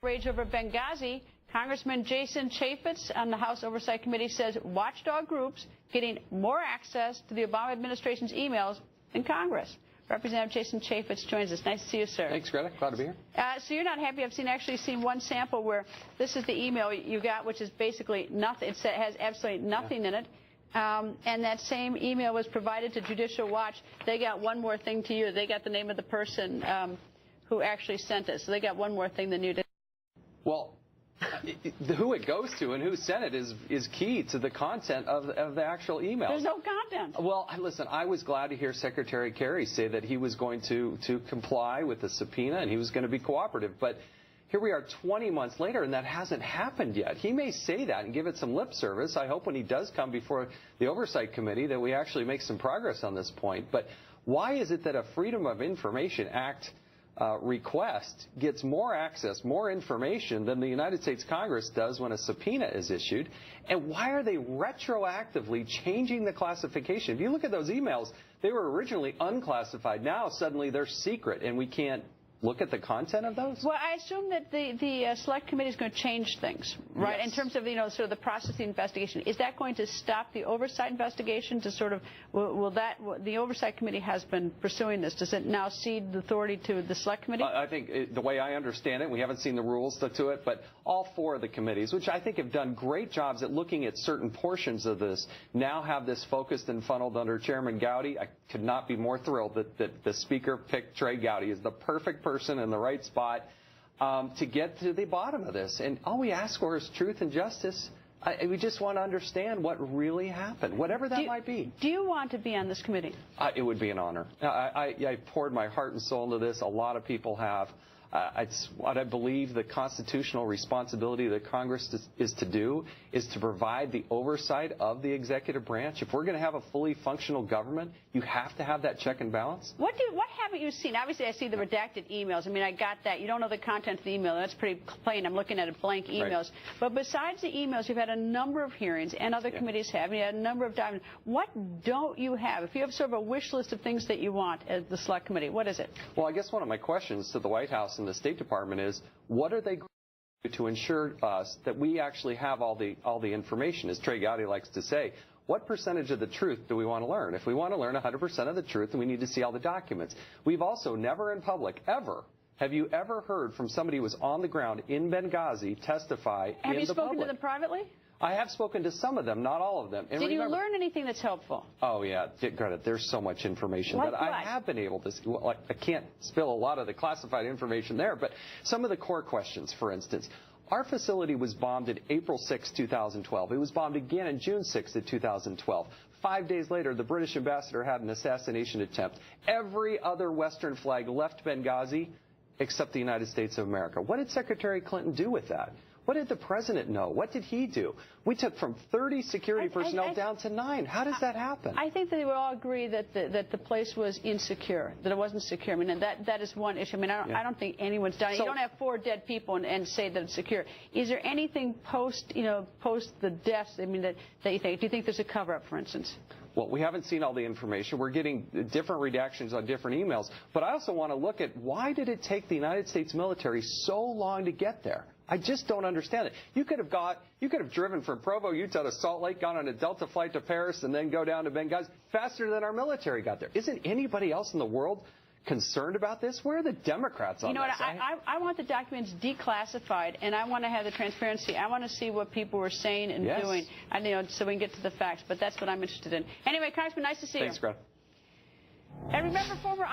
Rage over Benghazi. Congressman Jason Chaffetz on the House Oversight Committee says watchdog groups getting more access to the Obama administration's emails than Congress. Representative Jason Chaffetz joins us. Nice to see you, sir. Thanks, Greta. Glad to be here. So you're not happy. I've actually seen one sample where this is the email you got, which is basically nothing. It has absolutely nothing in it. And that same email was provided to Judicial Watch. They got one more thing to you. They got the name of the person who actually sent it. So they got one more thing than you did. Well, who it goes to and who sent it is key to the content of the actual email. There's no content. Well, listen, I was glad to hear Secretary Kerry say that he was going to comply with the subpoena and he was going to be cooperative. But here we are 20 months later, and that hasn't happened yet. He may say that and give it some lip service. I hope when he does come before the Oversight Committee that we actually make some progress on this point. But why is it that a Freedom of Information Act request gets more access, more information than the United States Congress does when a subpoena is issued? And why are they retroactively changing the classification? If you look at those emails, they were originally unclassified. Now suddenly they're secret, and we can't look at the content of those? Well, I assume that the Select Committee is going to change things, right? Yes. In terms of, sort of the process of the investigation. Is that going to stop the oversight investigation to sort of, the Oversight Committee has been pursuing this. Does it now cede the authority to the Select Committee? I think the way I understand it, we haven't seen the rules to it, but all four of the committees, which I think have done great jobs at looking at certain portions of this, now have this focused and funneled under Chairman Gowdy. I could not be more thrilled that the Speaker picked Trey Gowdy as the perfect person in the right spot to get to the bottom of this. And all we ask for is truth and justice. We just want to understand what really happened, whatever that might be. Do you want to be on this committee? It would be an honor. I poured my heart and soul into this. A lot of people have. It's what I believe the constitutional responsibility that Congress is to do is to provide the oversight of the executive branch. If we're going to have a fully functional government, you have to have that check and balance. What haven't you seen? Obviously, I see the redacted emails. I mean, I got that. You don't know the content of the email. That's pretty plain. I'm looking at blank emails. Right. But besides the emails, you've had a number of hearings, and other committees have. And you had a number of documents. What don't you have? If you have sort of a wish list of things that you want as the Select Committee, what is it? Well, I guess one of my questions to the White House and the State Department is, what are they going to do to ensure us that we actually have all the information? As Trey Gowdy likes to say, what percentage of the truth do we want to learn? If we want to learn 100% of the truth, then we need to see all the documents. We've also never in public, ever, have you ever heard from somebody who was on the ground in Benghazi testify in the public? Have you spoken to them privately? I have spoken to some of them, not all of them. And Did you learn anything that's helpful? Oh, yeah. Greta, there's so much information that I have been able to see. Well, I can't spill a lot of the classified information there, but some of the core questions, for instance. Our facility was bombed in April 6, 2012. It was bombed again on June 6, 2012. 5 days later, the British ambassador had an assassination attempt. Every other Western flag left Benghazi except the United States of America. What did Secretary Clinton do with that? What did the president know? What did he do? We took from 30 security personnel down to 9. How does that happen? I think that they would all agree that the place was insecure, that it wasn't secure. I mean, and that is one issue. I mean, I don't think anyone's done it. You don't have 4 dead people and say that it's secure. Is there anything post the deaths? I mean, that you think? Do you think there's a cover-up, for instance? Well, we haven't seen all the information. We're getting different redactions on different emails. But I also want to look at, why did it take the United States military so long to get there? I just don't understand it. You could have driven from Provo, Utah to Salt Lake, gone on a Delta flight to Paris, and then go down to Benghazi faster than our military got there. Isn't anybody else in the world concerned about this? Where are the Democrats on this? You know what? I want the documents declassified, and I want to have the transparency. I want to see what people were saying and doing, so we can get to the facts. But that's what I'm interested in. Anyway, Congressman, nice to see you. Thanks, Greta. And remember, former